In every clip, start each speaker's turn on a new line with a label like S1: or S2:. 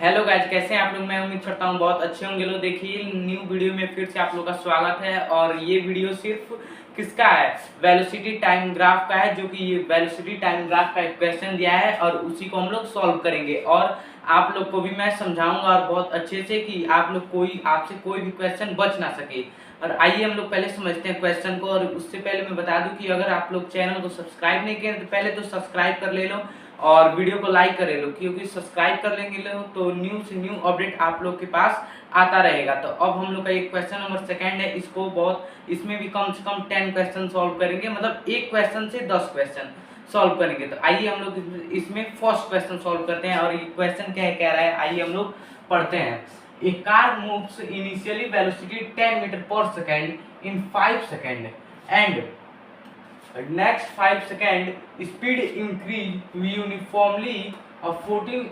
S1: Hello guys, कैसे हैं आप लोग। मैं उम्मीद करता हूँ बहुत अच्छे होंगे लोग। देखिए, न्यू वीडियो में फिर से आप लोग का स्वागत है। और ये वीडियो सिर्फ किसका है, वेलोसिटी टाइम ग्राफ का है। जो कि ये वेलोसिटी टाइम ग्राफ का एक क्वेश्चन दिया है और उसी को हम लोग सॉल्व करेंगे। और आप लोग को भी मैं समझाऊंगा और बहुत अच्छे से, कि आप लोग आपसे कोई भी क्वेश्चन बच ना सके। और आइए हम लोग पहले समझते हैं क्वेश्चन को। और उससे पहले मैं बता दूं कि अगर आप लोग चैनल को सब्सक्राइब नहीं किए तो पहले तो सब्सक्राइब कर ले लो और वीडियो को लाइक कर लो, क्योंकि सब्सक्राइब कर लेंगे लोग तो न्यू से न्यू अपडेट आप लोग के पास आता रहेगा। तो अब हम लोग का एक क्वेश्चन नंबर सेकंड है। इसमें भी कम से कम 10 क्वेश्चन सॉल्व करेंगे, मतलब एक क्वेश्चन से 10 क्वेश्चन सॉल्व करेंगे। तो आइए हम लोग इसमें फर्स्ट क्वेश्चन सॉल्व करते हैं। और ये क्वेश्चन क्या कह रहा है, आइए हम लोग पढ़ते हैं। A car moves initially velocity 10 meter per second in 5 second and next 5 second speed increase to uniformly of 40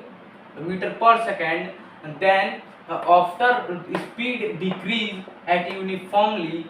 S1: meter per second, and then after speed decrease at uniformly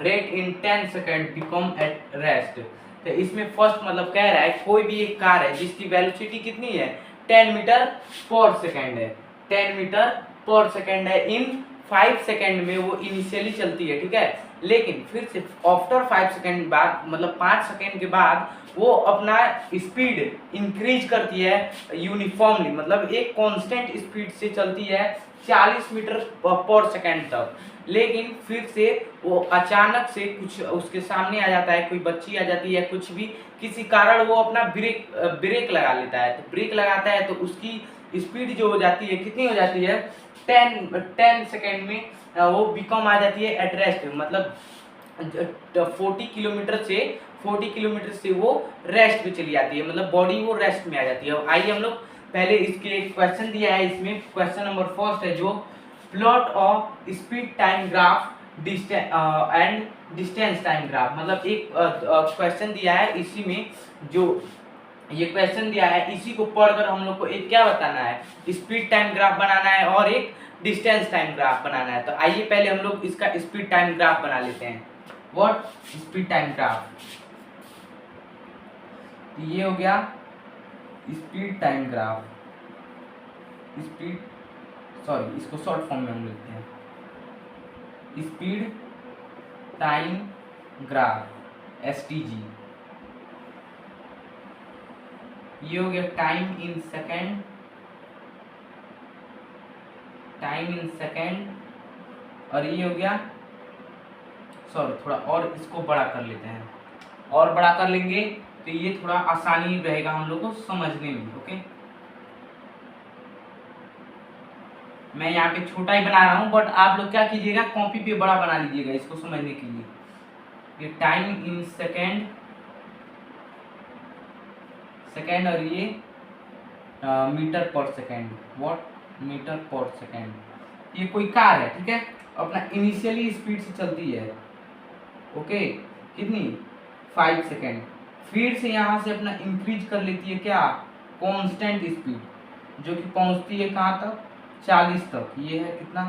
S1: rate in 10 second become at rest। तो इसमें first मतलब कह रहा है कोई भी एक car है जिसकी वेलोसिटी कितनी है, 10 मीटर पर सेकेंड है। 10 मीटर पर सेकेंड है। इन 5 सेकेंड में वो इनिशियली चलती है, ठीक है। लेकिन फिर से आफ्टर 5 सेकेंड बाद, मतलब 5 सेकेंड के बाद वो अपना स्पीड इंक्रीज करती है यूनिफॉर्मली, मतलब एक कांस्टेंट स्पीड से चलती है 40 मीटर पर सेकेंड तक। लेकिन फिर से वो अचानक से कुछ उसके सामने आ जाता है, कोई बच्ची आ जाती है, कुछ भी किसी कारण वो अपना ब्रेक लगा लेता है। तो ब्रेक लगाता है तो उसकी स्पीड जो हो जाती है, कितनी हो जाती है, 10 सेकेंड में वो बिकम आ जाती है एट रेस्ट, मतलब 40 किलोमीटर से वो रेस्ट पे चली जाती है, मतलब बॉडी वो रेस्ट में आ जाती है। आइए हम लोग पहले इसके क्वेश्चन दिया है। इसमें क्वेश्चन नंबर फर्स्ट है, जो plot of speed time graph and distance time graph, मतलब एक क्वेश्चन दिया है। इसी में जो ये क्वेश्चन दिया है, इसी को पढ़कर हम लोग को एक क्या बताना है, स्पीड टाइम ग्राफ बनाना है और एक डिस्टेंस टाइम ग्राफ बनाना है। तो आइए पहले हम लोग इसका स्पीड टाइम ग्राफ बना लेते हैं। व्हाट स्पीड टाइम ग्राफ, ये हो गया स्पीड टाइम ग्राफ। इसको शॉर्ट फॉर्म में हम लिखते हैं, स्पीड टाइम ग्राफ STG। ये हो गया टाइम इन सेकेंड। और ये हो गया, थोड़ा और इसको बड़ा कर लेते हैं, और बड़ा कर लेंगे तो ये थोड़ा आसानी रहेगा हम लोग को समझने में। ओके, मैं यहाँ पे छोटा ही बना रहा हूँ, बट आप लोग क्या कीजिएगा, कॉपी पे बड़ा बना लीजिएगा इसको समझने के लिए। ये टाइम इन सेकेंड और ये मीटर पर सेकेंड। व्हाट मीटर पर सेकेंड। ये कोई कार है, ठीक है, अपना इनिशियली स्पीड से चलती है, ओके, कितनी, 5 सेकेंड। फिर से यहाँ से अपना इंक्रीज कर लेती है क्या, कांस्टेंट स्पीड, जो कि पहुंचती है कहाँ तक, 40 तक। ये है कितना,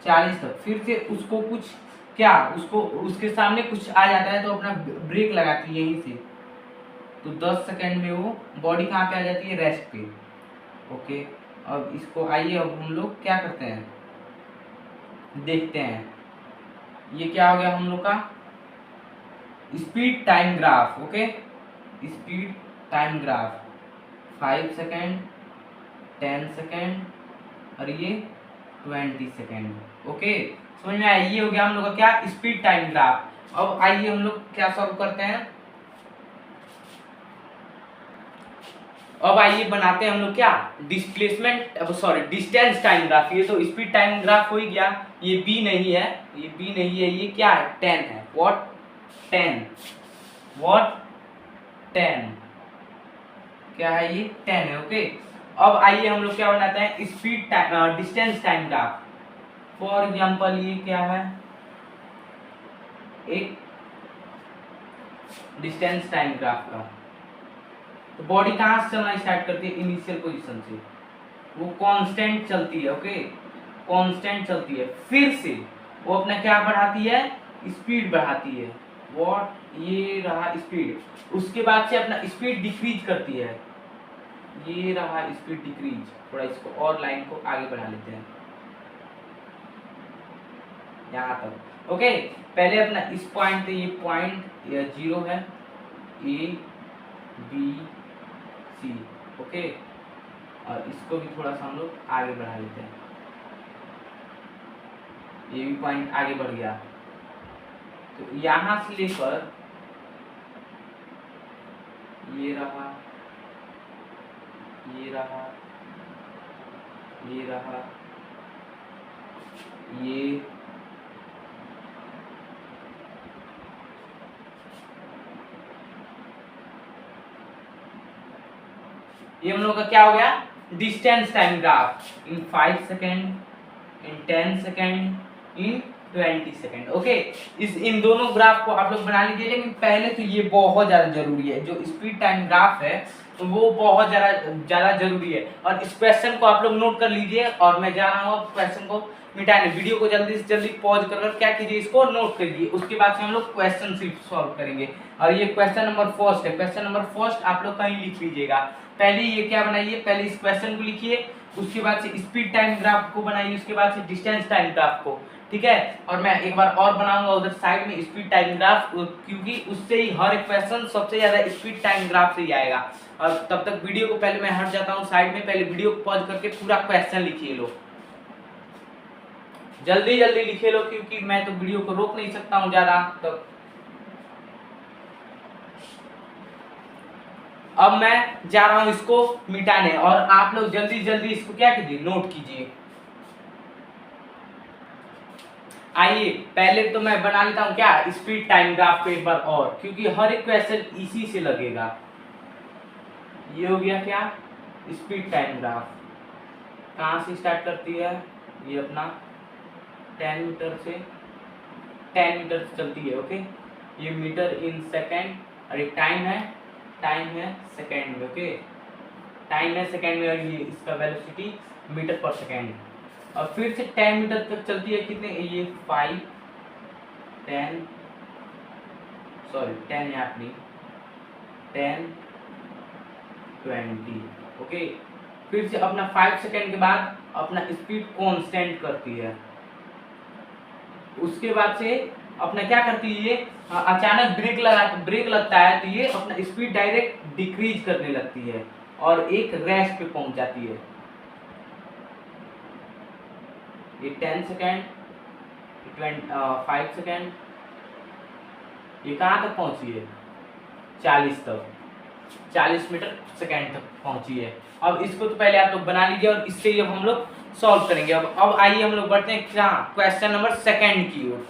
S1: 40 तक। फिर से उसको कुछ क्या, उसको उसके सामने कुछ आ जाता है तो अपना ब्रेक लगाती है यहीं से, तो 10 सेकेंड में वो बॉडी कहाँ पे आ जाती है, रेस्ट पे। ओके, अब इसको आइए अब हम लोग क्या करते हैं, देखते हैं। ये क्या हो गया हम लोग का speed time graph. Okay, speed time graph 5 second, 10 second और ये 20 सेकेंड। ओके, समझ में आया। ये हो गया हम लोग का क्या, स्पीड टाइम ग्राफ। अब आइए हम लोग क्या सॉल्व करते हैं। अब आइए बनाते हैं हम लोग क्या, डिस्टेंस टाइम ग्राफ। ये तो स्पीड टाइम ग्राफ हो ही गया, ये बी नहीं है, ये क्या है, 10 है। व्हाट 10 क्या है, ये 10 है। ओके, अब आइए हम लोग क्या बनाते हैं, speed distance time graph. For example ये क्या है, एक डिस्टेंस टाइम ग्राफ का। तो बॉडी कहाँ से चलना स्टार्ट करती है, इनिशियल पोजीशन से, वो कांस्टेंट चलती है। ओके, कांस्टेंट चलती है, फिर से वो अपना क्या बढ़ाती है, स्पीड बढ़ाती है। व्हाट, ये रहा स्पीड। उसके बाद से अपना स्पीड डिक्रीज करती है, ये रहा स्पीड डिक्रीज, थोड़ा इसको और लाइन को आगे बढ़ा लेते हैं यहाँ तक। ओके, पहले अपना इस पॉइंट पे, ये पॉइंट 0 है, ए बी सी। ओके, और इसको भी थोड़ा सा हम लोग आगे बढ़ा लेते हैं, ये भी पॉइंट आगे बढ़ गया। तो यहाँ से लेकर ये रहा, ये रहा, ये रहा, ये हम लोग का क्या हो गया, distance time graph in 5 second, in 10 second, in 20 second. Okay, इन दोनों ग्राफ को आप लोग बना लीजिए, लेकिन पहले तो ये बहुत ज़्यादा जरूरी है, जो स्पीड टाइम ग्राफ है तो वो बहुत ज़्यादा जरूरी है। और इस क्वेश्चन को आप लोग नोट कर लीजिए, और मैं जा रहा हूँ क्वेश्चन को मिटाने। वीडियो को जल्दी से जल्दी पॉज कर क्या कीजिए, इसको नोट करिए, उसके बाद से हम लोग क्वेश्चन सिर्फ सॉल्व करेंगे। और ये क्वेश्चन नंबर फर्स्ट है, क्वेश्चन नंबर फर्स्ट आप लोग कहीं लिख लीजिएगा। पहले ये क्या बनाइए, पहले इस क्वेश्चन को लिखिए, उसके बाद से स्पीड टाइम ग्राफ को बनाइए, उसके बाद से डिस्टेंस टाइम ग्राफ को, ठीक है। और मैं एक बार और बनाऊंगा उधर साइड में स्पीड टाइम ग्राफ, क्योंकि उससे ही हर एक क्वेश्चन सबसे ज्यादा स्पीड टाइम ग्राफ से ही आएगा। और तब तक वीडियो को पहले मैं हट जाता हूँ साइड में, पहले वीडियो को पॉज करके पूरा क्वेश्चन लिखिए लो, जल्दी जल्दी लिखे लो, क्योंकि मैं तो वीडियो को रोक नहीं सकता हूँ ज्यादा। तो अब मैं जा रहा हूँ इसको मिटाने, और आप लोग जल्दी जल्दी इसको क्या कीजिए, नोट कीजिए। आइए पहले तो मैं बना लेता हूँ क्या, स्पीड टाइम ग्राफ को एक बार और, क्योंकि हर एक क्वेश्चन इसी से लगेगा। ये हो गया क्या, स्पीड टाइम ग्राफ। कहाँ से स्टार्ट करती है, ये अपना 10 मीटर से, 10 मीटर से चलती है। ओके, ये मीटर इन सेकेंड, और ये टाइम है सेकेंड में। ओके, टाइम है सेकेंड में, और ये इसका वेलोसिटी मीटर पर सेकेंड। और फिर से 10 मीटर तक चलती है, कितने, ये 5 10 सॉरी 10 यहाँ नहीं, 10 20। ओके, फिर से अपना 5 सेकेंड के बाद अपना स्पीड कांस्टेंट करती है। उसके बाद से अपना क्या करती है, ये अचानक ब्रेक लगता है, तो ये अपना स्पीड डायरेक्ट डिक्रीज करने लगती है और एक रेस्ट पे पहुंच जाती है। ये 10 सेकेंड, 5 सेकेंड, ये कहाँ तक पहुंची है, 40 तक, 40 मीटर सेकेंड तक पहुंची है। अब इसको तो पहले आप लोग बना लीजिए, और इससे अब हम लोग सॉल्व करेंगे। अब आइए हम लोग बढ़ते हैं क्या, क्वेश्चन नंबर सेकेंड की ओर।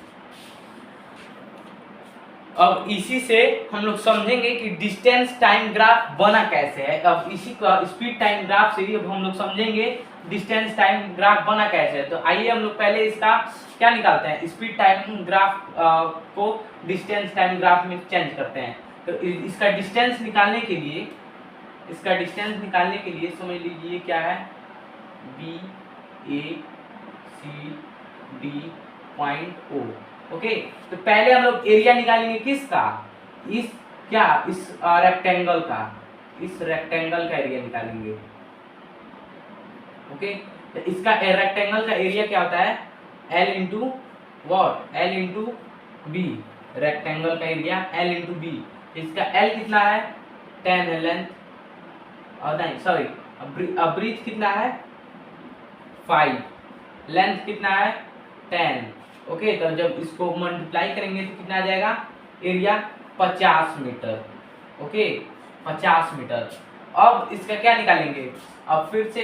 S1: अब इसी से हम लोग समझेंगे कि डिस्टेंस टाइम ग्राफ बना कैसे है। अब इसी का स्पीड टाइम ग्राफ से ही अब हम लोग समझेंगे डिस्टेंस टाइम ग्राफ बना कैसे है। तो आइए हम लोग पहले इसका क्या निकालते हैं, स्पीड टाइम ग्राफ को डिस्टेंस टाइम ग्राफ में चेंज करते हैं। तो इसका डिस्टेंस निकालने के लिए, समझ लीजिए क्या है, B A C D point O. Okay, तो पहले हम लोग एरिया निकालेंगे किसका, इस रेक्टेंगल का, एरिया निकालेंगे। ओके, तो इसका रेक्टेंगल का एरिया क्या होता है, L into what, L into B. Rectangle का एरिया L इंटू बी। इसका L कितना है, 10 है लेंथ, और नहीं सॉरी, ब्रीथ कितना है, 5, लेंथ कितना है, 10। ओके, तो जब इसको मल्टीप्लाई करेंगे तो कितना आ जाएगा, एरिया 50 मीटर। Okay, 50 metre. अब इसका क्या निकालेंगे, अब फिर से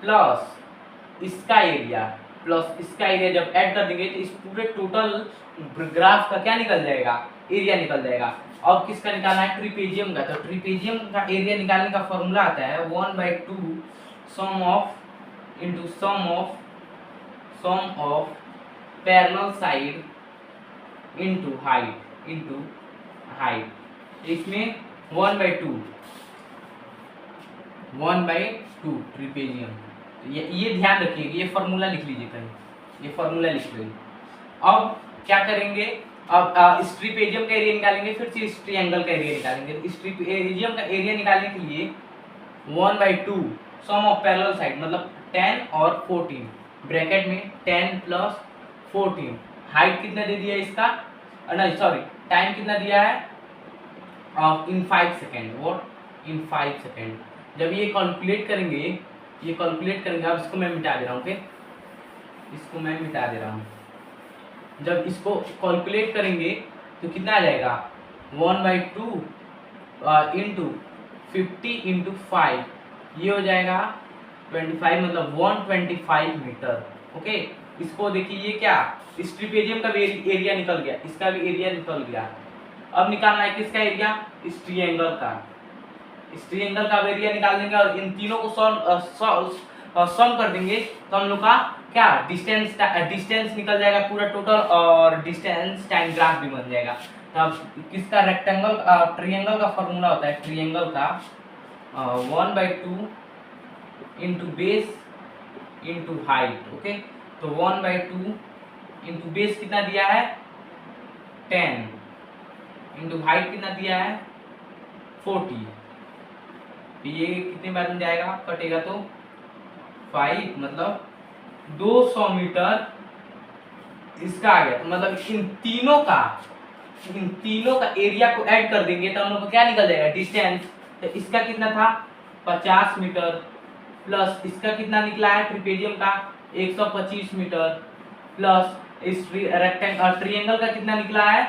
S1: प्लस इसका एरिया जब ऐड कर देंगे तो इस पूरे टोटल ग्राफ का क्या निकल जाएगा, एरिया निकल जाएगा। अब किसका निकालना है, ट्रिपेजियम का। तो ट्रिपेजियम का एरिया निकालने का फॉर्मूला आता है 1/2 sum of parallel side into height. इसमें 1/2 ट्रिपेजियम। ये ध्यान रखिएगा, ये फॉर्मूला लिख लीजिए कहीं, ये फॉर्मूला लिख लीजिए। अब क्या करेंगे, अब इस ट्रिपेजियम का एरिया निकालेंगे, फिर से इस ट्रायंगल का एरिया निकालेंगे। इस ट्रिपेजियम का एरिया निकालने के लिए 1/2 सम ऑफ पैरेलल साइड मतलब 10 और 14 ब्रैकेट में 10 प्लस 14। हाइट कितना दे दिया इसका, नहीं सॉरी, टाइम कितना दिया है इन 5 सेकेंड, वॉट इन 5 सेकेंड। जब ये कैलकुलेट करेंगे, ये कैलकुलेट करेंगे, अब इसको मैं मिटा दे रहा हूँ, ओके, इसको मैं मिटा दे रहा हूँ। जब इसको कैलकुलेट करेंगे तो कितना आ जाएगा 1/2 इंटू 50 इंटू 5, ये हो जाएगा 25 मतलब 125 मीटर। ओके, इसको देखिए ये क्या, इस ट्रिपेजियम का भी एरिया निकल गया, इसका भी एरिया निकल गया। अब निकालना है किसका एरिया, इस ट्रायंगल का, इस ट्रायंगल का एरिया निकाल देंगे और इन तीनों को सम कर देंगे तो हम लोग का क्या डिस्टेंस निकल जाएगा पूरा टोटल, और डिस्टेंस टाइम ग्राफ भी बन जाएगा। तब किसका रेक्टेंगल ट्रायंगल का फॉर्मूला होता है, ट्रायंगल का 1/2 into base into height. Okay, तो 1/2 इंटू बेस कितना दिया है 10 इंटू हाइट कितना दिया है 40। ये कितने बार में जाएगा, कटेगा तो 5 मतलब 200 मीटर इसका आ गया। तो मतलब इन तीनों का एरिया को ऐड कर देंगे तो हम लोग को क्या निकल जाएगा डिस्टेंस। तो इसका कितना था 50 मीटर प्लस इसका कितना निकला है ट्रिपेजियम का 125 मीटर प्लस इस ट्रायंगल का कितना निकला है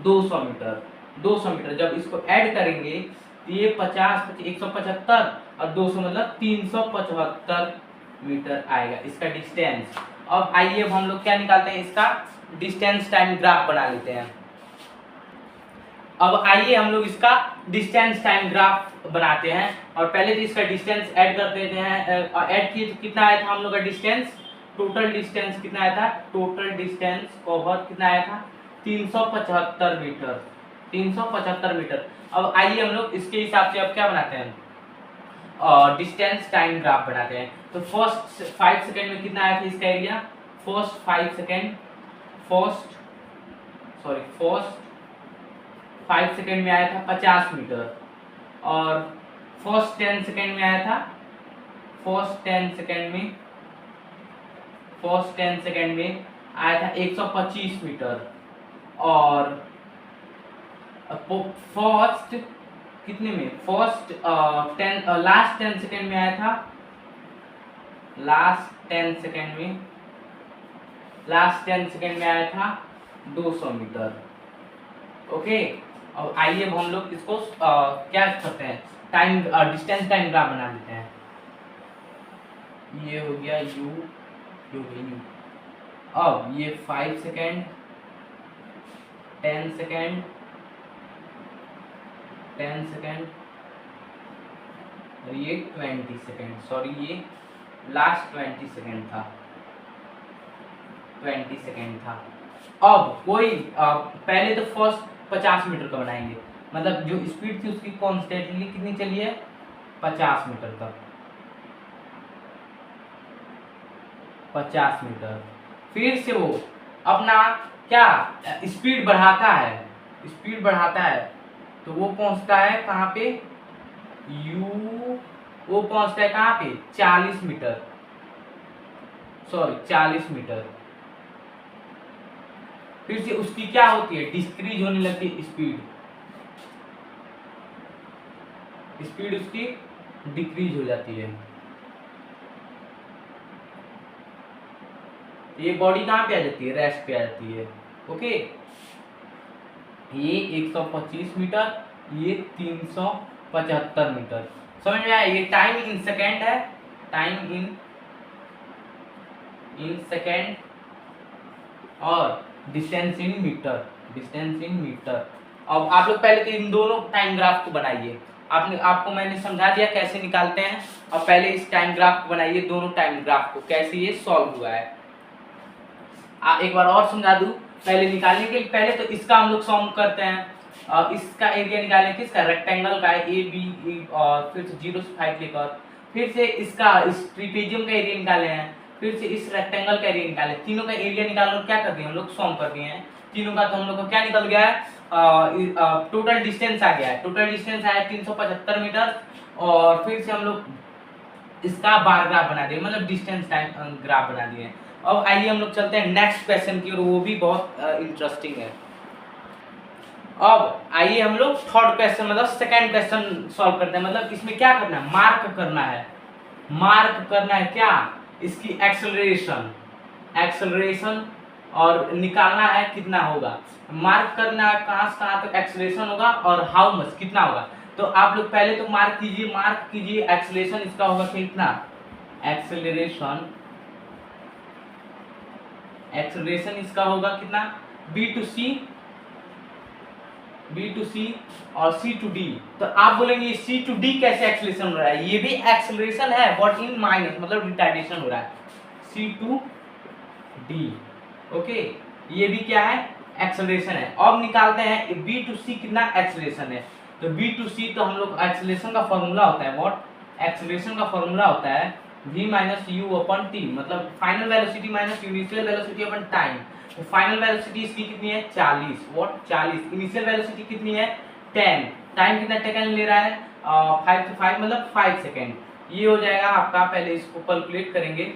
S1: 200 मीटर। 200 मीटर जब इसको ऐड करेंगे तो ये 50 175 और 200 मतलब 375 मीटर आएगा इसका डिस्टेंस। अब आइए अब हम लोग क्या निकालते हैं, इसका डिस्टेंस टाइम ग्राफ बना लेते हैं। अब आइए हम लोग इसका डिस्टेंस टाइम ग्राफ बनाते हैं, और पहले तो इसका डिस्टेंस ऐड कर देते हैं। ऐड किए तो कितना आया था हम लोग का डिस्टेंस, टोटल डिस्टेंस कितना आया था, टोटल डिस्टेंस कवर कितना आया था 375 मीटर, 375 मीटर। अब आइए हम लोग इसके हिसाब से अब क्या बनाते हैं, डिस्टेंस टाइम ग्राफ बनाते हैं। तो फर्स्ट 5 सेकेंड में कितना आया था इसका एरिया, फर्स्ट 5 सेकेंड में आया था 50 मीटर, और फर्स्ट 10 सेकेंड में आया था, फर्स्ट 10 सेकेंड में आया था 125 मीटर, और फर्स्ट कितने में, फर्स्ट 10 लास्ट 10 सेकेंड में आया था, लास्ट 10 सेकेंड में आया था 200 मीटर। ओके, अब आइए अब हम लोग इसको क्या करते हैं, टाइम डिस्टेंस टाइम ग्राफ बना लेते हैं। ये हो गया यू, अब ये 5 सेकेंड 10 सेकेंड और ये 20 सेकेंड, सॉरी ये लास्ट 20 सेकेंड था। अब कोई पहले तो फर्स्ट 50 मीटर का बनाएंगे, मतलब जो स्पीड थी उसकी कॉन्स्टेंटली कितनी चली है 50 मीटर तक, 50 मीटर। फिर से वो अपना क्या स्पीड बढ़ाता है, तो वो पहुंचता है कहाँ पे वो पहुंचता है कहाँ पे 40 मीटर, सॉरी 40 मीटर। फिर से उसकी क्या होती है डिक्रीज होने लगती है स्पीड उसकी डिक्रीज हो जाती है। ये बॉडी कहाँ पे आ जाती है, रेस्ट पे आ जाती है। ओके, ये 125 मीटर, ये 375 मीटर, समझ में आया। ये टाइम इन सेकेंड है, टाइम इन सेकेंड, और डिस्टेंस इन मीटर। अब आप लोग पहले तो इन दोनों टाइम ग्राफ को बनाइए, आपको मैंने समझा दिया कैसे निकालते हैं। अब पहले इस टाइम ग्राफ को बनाइए, दोनों टाइम ग्राफ को कैसे ये सॉल्व हुआ है। एक बार और समझा दूं, पहले निकालने के लिए पहले तो इसका हम लोग सॉल्व करते हैं। इसका एरिया निकालने के, इसका रेक्टेंगल का है AB, और फिर से 0 से 5 लेकर फिर से इसका इस ट्रिपेजियम का एरिया निकाले हैं, फिर से इस रेक्टेंगल का एरिया निकाले, तीनों का एरिया निकालकर क्या कर दिए हम लोग सॉल्व कर दिए हैं तीनों का। तो हम लोग को क्या निकल गया है, टोटल डिस्टेंस आ गया है, टोटल डिस्टेंस आया 375 मीटर, और फिर से हम लोग इसका बार ग्राफ बना दिए, मतलब डिस्टेंस टाइम ग्राफ बना दिए। अब आइए हम लोग चलते हैं नेक्स्ट क्वेश्चन की और वो भी बहुत इंटरेस्टिंग है। अब आइए हम लोग थर्ड क्वेश्चन मतलब सेकंड क्वेश्चन सॉल्व करते हैं। मतलब इसमें क्या करना है, मार्क करना है। मार्क करना है क्या, इसकी एक्सेलरेशन, एक्सेलरेशन और निकालना है कितना होगा। मार्क करना है कहां से कहां तक एक्सेलरेशन होगा और हाउ मच कितना होगा। तो आप लोग पहले तो मार्क कीजिए एक्सेलरेशन इसका होगा कितना, एक्सेलरेशन, एक्सेलरेशन इसका होगा कितना, बी टू सी और सी टू डी। तो आप बोलेंगे सी टू डी कैसे एक्सेलरेशन हो रहा है, ये भी एक्सेलरेशन है बट इन माइनस, मतलब रिटार्डेशन हो रहा है, सी टू डी। ओके, ये भी क्या है, एक्सेलरेशन है। अब निकालते हैं बी टू सी कितना एक्सेलरेशन है। तो बी टू सी तो हम लोग एक्सेलरेशन का फॉर्मूला होता है, व्हाट एक्सेलरेशन का फॉर्मूला होता है v minus u upon t, मतलब final velocity minus initial velocity upon time. तो फाइनल वेलोसिटी इसकी कितनी है 40, व्हाट 40, इनिशियल वेलोसिटी कितनी है 10, टाइम कितना सेकंड ले रहा है 5 to 5 मतलब 5 सेकंड। ये हो जाएगा आपका, पहले इसको कैलकुलेट करेंगे,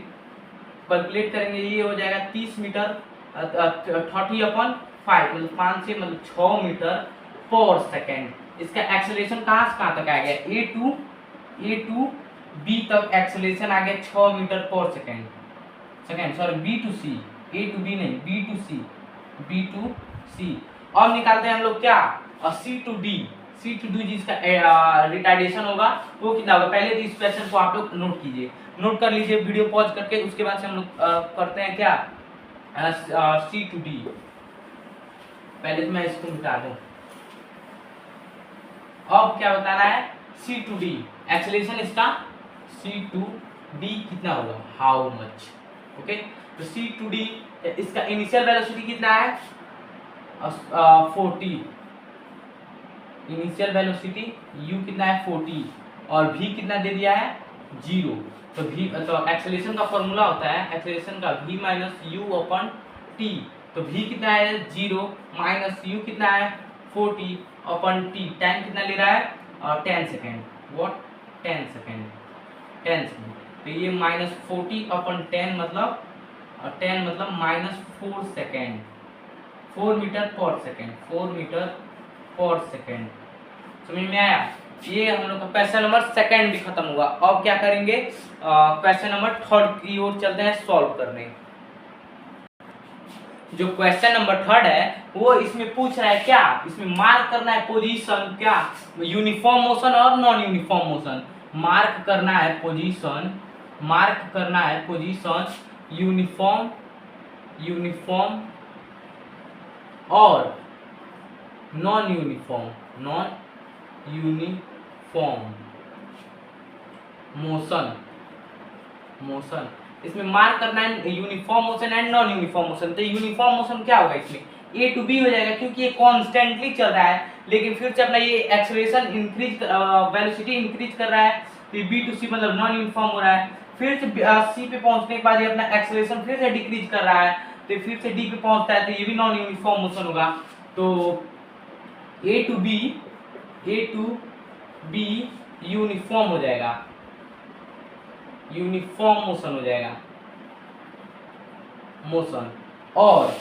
S1: ये हो जाएगा 30 मीटर 30/5 मतलब 5 से मतलब 6 मीटर पर सेकंड। इसका एक्सेलरेशन कहाँ से कहाँ तक आ गया, ए टू बी तक एक्सेलरेशन आ गया 6 metre per second, sorry B to C, A to B नहीं, बी टू सी। और निकालते हैं हम लोग क्या, सी टू डी जिसका रिटार्डेशन होगा वो कितना होगा। पहले तो इस क्वेश्चन को आप लोग नोट कीजिए, नोट कर लीजिए वीडियो पॉज करके, उसके बाद से हम लोग करते हैं क्या, सी टू डी। पहले तो मैं इसको मिटा दूं। अब क्या बताना है, सी टू डी एक्सेलरेशन इसका, सी टू डी कितना होगा, हाउ मच। ओके, तो सी टू डी इसका इनिशियल वेलोसिटी कितना है 40, इनिशियल वेलोसिटी u कितना है 40 और v कितना दे दिया है 0। तो v तो एक्सेलरेशन का फॉर्मूला होता है, एक्सेलरेशन का v minus u upon T. तो v कितना है 0 माइनस u कितना है 40 अपन टी, टाइम कितना ले रहा है 10 सेकेंड, व्हाट 10 सेकेंड। तो ये माइनस 40 अपन 10 मतलब माइनस 4 सेकेंड, 4 मीटर पर सेकेंड, 4 मीटर पर सेकेंड। समझ में आया। ये हम लोग का क्वेश्चन नंबर सेकंड भी खत्म हुआ। अब क्या करेंगे, क्वेश्चन नंबर थर्ड की ओर चलते हैं सॉल्व करने। जो क्वेश्चन नंबर थर्ड है वो इसमें पूछ रहा है क्या, इसमें मार्क करना है पोजीशन, क्या यूनिफॉर्म मोशन और नॉन यूनिफॉर्म मोशन। मार्क करना है पोजीशन, यूनिफॉर्म और नॉन यूनिफॉर्म मोशन। इसमें मार्क करना है uniform motion and non uniform motion. तो यूनिफॉर्म मोशन क्या होगा, इसमें ए टू बी हो जाएगा क्योंकि ये कॉन्स्टेंटली चल रहा है, लेकिन फिर से अपना ये एक्सेलरेशन इंक्रीज, वेलोसिटी इंक्रीज कर रहा है, तो बी टू सी मतलब नॉन यूनिफॉर्म हो रहा है। फिर से सी पे पहुंचने के बाद ये अपना एक्सेलरेशन फिर से डिक्रीज कर रहा है, तो फिर से डी पे पहुंचता है, तो ये भी नॉन यूनिफॉर्म मोशन होगा। तो ए टू बी यूनिफॉर्म हो जाएगा, यूनिफॉर्म मोशन हो जाएगा मोशन। और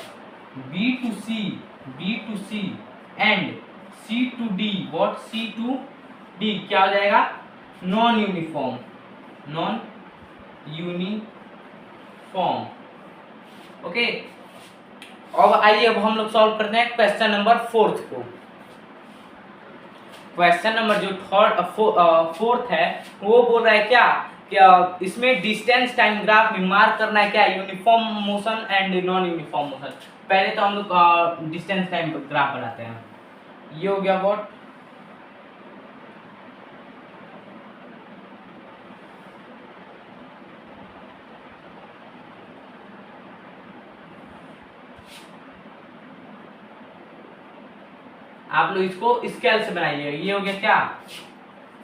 S1: B to C and C to D, what C to D क्या हो जाएगा, नॉन यूनिफॉर्म। ओके, अब आइए अब हम लोग सॉल्व करते हैं क्वेश्चन नंबर फोर्थ को। क्वेश्चन नंबर जो फोर्थ है वो बोल रहा है क्या इसमें डिस्टेंस टाइम ग्राफ में मार्क करना है क्या, uniform motion and non uniform motion. पहले तो हम लोग डिस्टेंस टाइम ग्राफ बनाते हैं। ये हो गया व्हाट, आप लोग इसको स्केल से बनाइए। ये हो गया क्या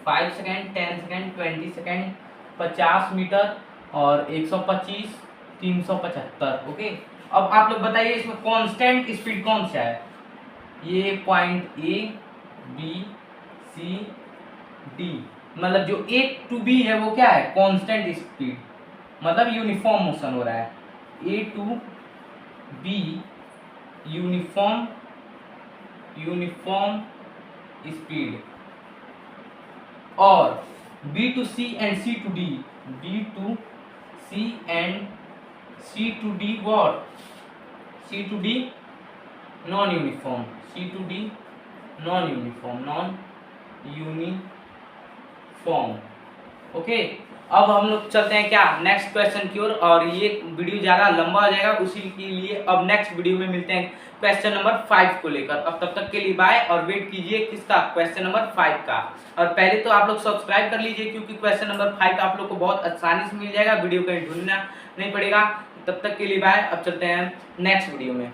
S1: 5 सेकेंड, 10 सेकेंड, 20 सेकेंड, 50 मीटर और 125, 375। ओके, अब आप लोग बताइए इसमें कांस्टेंट स्पीड कौन सा है। ये point A B C D, मतलब जो A to B है वो क्या है, कांस्टेंट स्पीड, मतलब यूनिफॉर्म मोशन हो रहा है। A to B uniform speed, और B to C and C to D, B to C and C to D what, C to D non uniform, C to D non uniform. Okay, अब हम लोग चलते हैं क्या next question की ओर, और ये वीडियो ज़्यादा लंबा हो जाएगा, उसी के लिए अब नेक्स्ट वीडियो में मिलते हैं क्वेश्चन नंबर 5 को लेकर। अब तब तक के लिए बाय, और वेट कीजिए किसका, क्वेश्चन नंबर 5 का। और पहले तो आप लोग सब्सक्राइब कर लीजिए, क्योंकि क्वेश्चन नंबर 5 आप लोग को बहुत आसानी से मिल जाएगा, वीडियो कहीं ढूंढना नहीं पड़ेगा। तब तक के लिए बाय, अब चलते हैं नेक्स्ट वीडियो में।